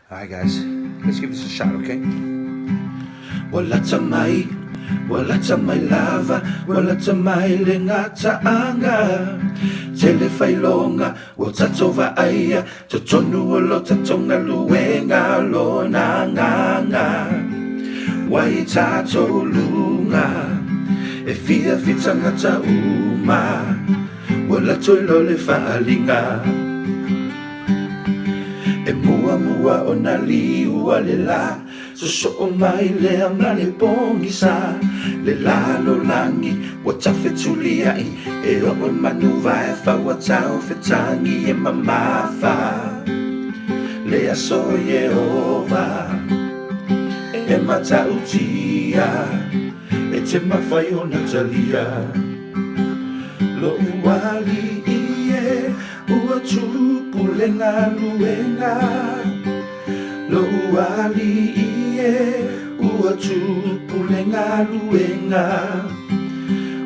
Alright guys, let's give this a shot, okay? Wala tamay lava, wala tamay lenga taanga. Telefai longa, o tatova aya, totonu olo tatonga luenga lo nanganga. Wai tato lunga, e fia fitanga ta uma, wala toilo le faalinga. E mua o na liua le la, so o mai le ama le pongisa. Le la lo langi, wa tawhetuli ai, e o manu vai fa wa tau fetangi e mamafa. Le aso Yehova, e mata utia, e te mawhai o Natalia. Lo uali ie, ua tupu le ngā luenga. Lo uali ie, ua tupu le ngā luenga.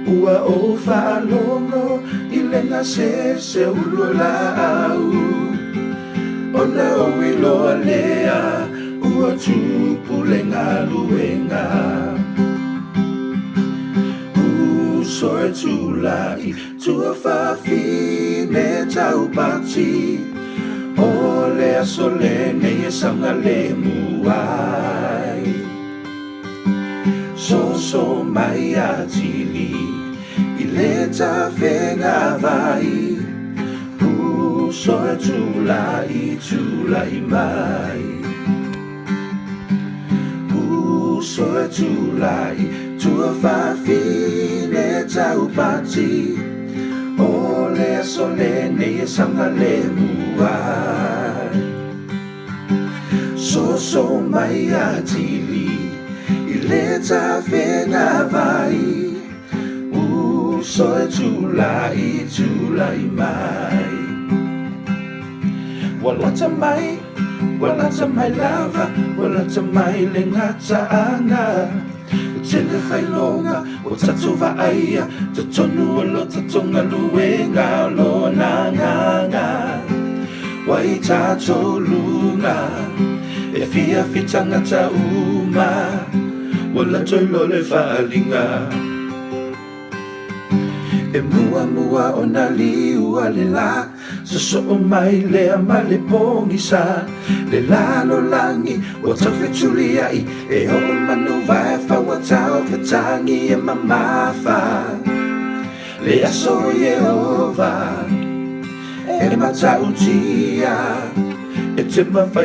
Ua o whaalongo, i le ngā se ulo la au. Ona o iloa lea, ua tupu le ngā luenga. Soe tulai, tua whawhine tau pati. O lea solene e sanga le muai. So mai atili, i le ta whenga vai. Soe tulai mai. Soe tulai, tua whawhine tau pati. O lea solene e sanga le muai. So mai atili, i le ta whenga vai. Soe tulai mai. Wala tamai lava, wala tamai le ngataanga. Telefai longa, o tatova aia, tatonu olo tatonga luenga lo nanganga. Wai tato lunga, e fia fitanga ta uma, wala toilo le faalinga. E mua o na liua le la, so o mai lea ma le pongisa. Le la lo langi, o tawhetuli ai, e o manu vai fa wa tau fetangi e mamafa. Le aso Yehova, e mata utia, e te mawhai